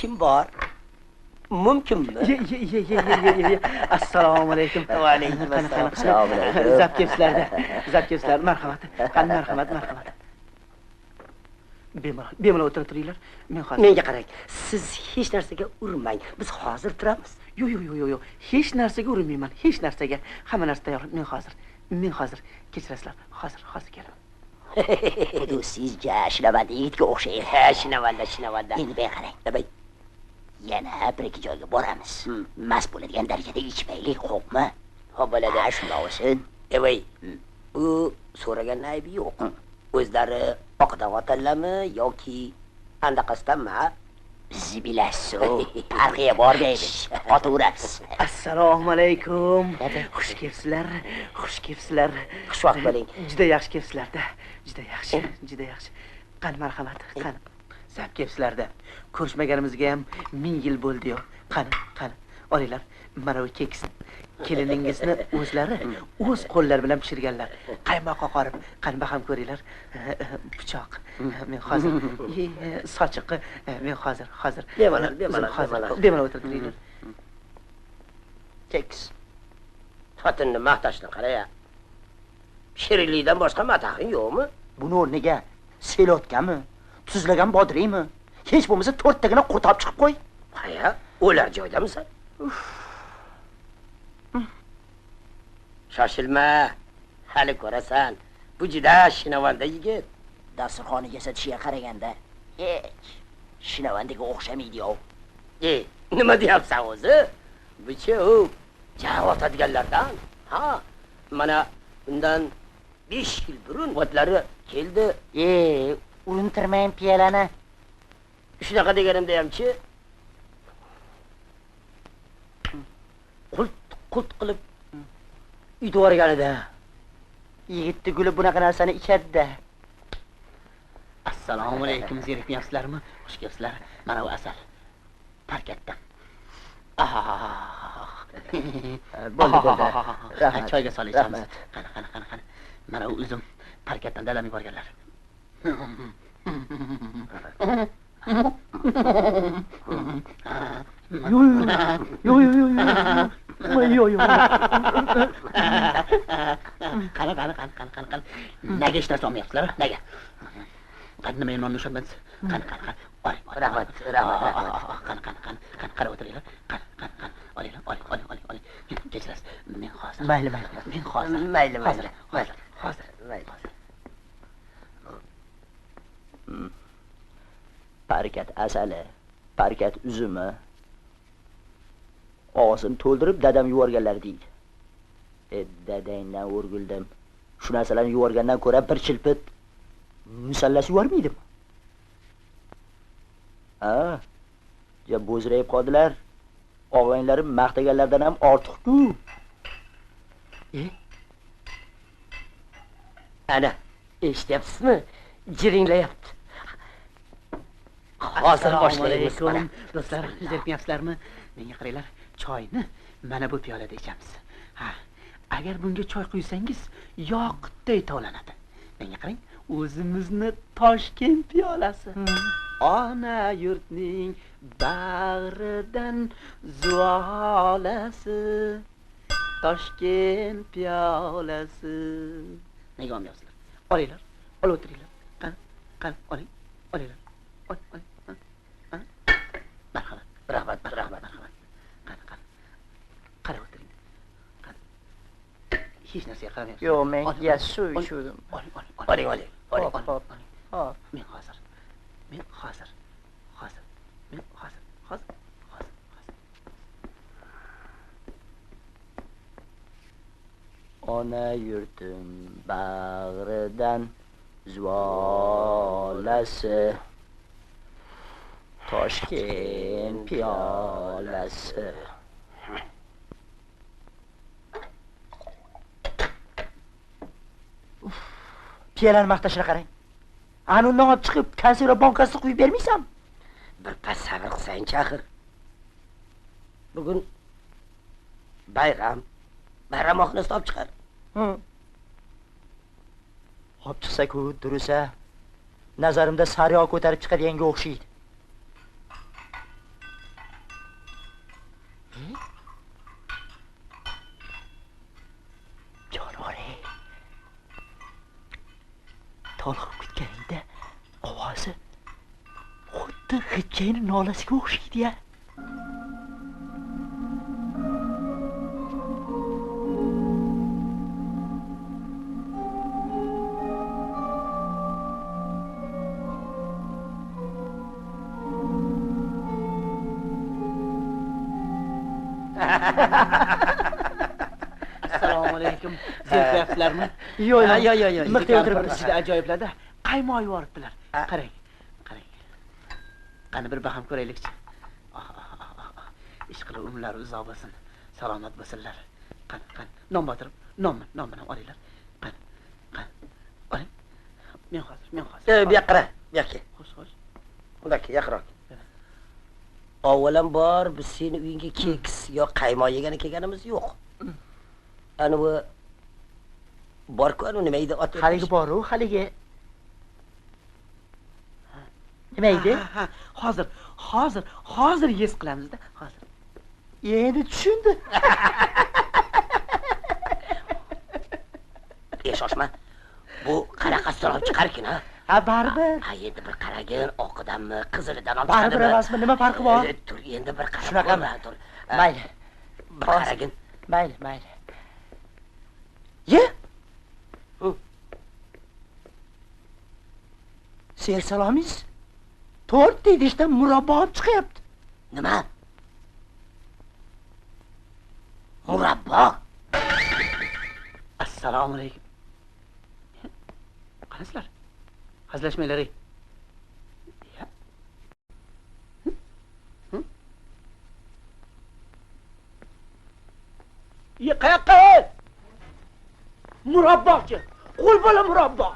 Kim bor? Mumkinmi? Assalomu alaykum. Va alaykum assalom. Zapkevslarda. Zapkevslar, marhamat. Marhamat. Bemalol o'tirib turinglar. Men hozir. Menga qarang. Siz hech narsaga urmang. Biz hozir turamiz. Yo'q. Hech narsaga urinmayman. Hech narsaga. Hamma narsa tayyor. Men hozir. Kechirasizlar. Hozir kelaman. Bu sizga shinavanda yigitga o'xshaydi. Ha, shinavanda. Endi men qarang. Nima? Yana bir-ikki joyga boramiz. Mas bo'ladigan darajada ichmaylik, xo'pmi? Xo'p bo'ladi. Ha, shunday bo'lsin. Voy. Bu so'ragan aybi yo'q. O'zlari oqdan otanlarmi yoki andaqasdanmi? Bizni bilasiz. Farqiga bormaymiz. Otaveramiz. Assalomu alaykum. Xush kelibsizlar. Xushvaqt bo'ling. Juda yaxshi kelibsizlar-da. Juda yaxshi. Qani marhamat, qani. Zap kelibsizlar-da. Ko'rishmaganimizga ham 1000 yil bo'ldi-yu. Qani. Olinglar. Mana bu keks. Keliningizni o'zlari o'z qo'llari bilan pishirganlar. Qaymoqqa qorib, qani baham ko'ringlar. Pichoq. Men hozir sochiqi. Men hozir. Bemalol o'tirtinglar. Keks. Xotinni maqtashni qara-ya. Shirinlikdan boshqa mataxing yo'qmi? Buni o'rniga selotgami? Tuzlagan bodringmi? Hech bo'lmasa 4 tagina qurtab chiqib qo'y. Haya, o'lar joydamisan? Shoshilma. Hali ko'rasan. Bu juda shinavanda yigit. Dasturxoniga satishiga qaraganda hech shinavandaga o'xshamaydi-yu. Nima deyapsan o'zi? Bu-chi u javob otadiganlardan. Ha, mana undan 5 yil burun otlari keldi. Urintirmang piyalani. Shunaqa deganimda hamchi qult qilib uyda borganida. Yigitni guli bunaqa narsani ichadi-da. Assalomu alaykum, zerikmayapsizlarmi? Xush kelibsizlar. Mana bu asal. Parkatdan. Bo'ldi. Rahmat. Choyga solishamiz. Qani. Mana u uzum parkatdan dadam yuborganlar. Yo'q. Qani. Nega hech narsa olmayapsizlar? Nega? Qani nima nonni ushlamaysiz? Qani. Oling. Rahmat. Qani. Qarab o'tiringlar. Qani. Oling. Kechirasiz. Men hozir. Mayli. Men hozir. Mayli. Hozir. Parkat asali, parkat uzumi. Og'zim to'ldirib dadam yuborganlar deydi. Dadangdan o'rgildim. Shu narsalarni yuborgandan ko'ra bir chilpit musallas yubormaydimi? Ja bo'zrayib qoldilar. Og'aylarim maqtaganlardan ham ortiq-ku. Ana, eshityapsizmi? Jiringlayapti. Hozir boshlaymiz. Do'stlar, zerikmayapsizlarmi? Menga qaranglar, choyni mana bu piyolada ichamiz. Ha, agar bunga choy quysangiz, yoqutday tovlanadi. Menga qarang, o'zimizni Toshkent piyolasi. Ona yurtning bag'ridan zuolasi. Toshkent piyolasi. Nega olmayapsizlar? Olinglar, olib o'tiringlar. Qani, olinglar. Oling. Rahmat. Qani. Qarab o'tiring. Qani. Hech narsaga qaramayapsiz. Yo'q, men suv ichdim. Oling. Hop. Men hozir. Ona yurtim bag'ridan zuolasi. Toshkent piyolasi. Piyolani maqtashini qarang. Ani undan olib chiqib, konserva bankasida quyib bermaysan? Bir pas sabr qilsang-chi axir. Bugun bayram oxirasida olib chiqar. Olib chiqsa-ku, dursa nazarimda saryo ko'tarib chiqadiganga o'xshaydi. tolqib ketganingda ovozi xuddi g'ijjayni nolasiga o'xshaydi-ya. Assalomu alaykum. Zerikayapsizlarmi? Yo'q, Miqqa o'tiribmiz. Juda ajoyiblarda. Qaymoq yuboribdilar. Qarang, qarang. Qani bir baham ko'raylikchi. Ish qilib umrlari uzoq bo'lsin. Salomat bo'lsinlar. Qani. Non botirib, nonni olinglar. Qani. Oling. Men hozir. Bu yoqqa qara, bu yoqqa. Xo'sh. Undaki yaqinroq. Avvalambor biz seni uyingga keks yo qaymoq yegani kelganimiz yo'q. Ana bu bor-ku, nima edi ot? Haligi bor-u, haligi. Nima edi? Hozir yes qilamiz-da, hozir. Endi tushundim. Shoshma. Bu qanaqa so'rab chiqarkin, ha? Ha, baribir. Ha, endi bir qaragin, oqidanmi, qizilidan olib Baribir emasmi? Nima farqi bor? Tur, endi bir qarab. Shunaqami? Tur. Mayli. Bir qaragin. Mayli. Ye? Ser salomingiz. 4 idishdan murabbo chiqyapti. Nima? Murabbo. Assalomu alaykum. Qanaqasizlar? Hazillashmanglar. Qayoqqa? Murabbochi. Qo'l bola murabbo.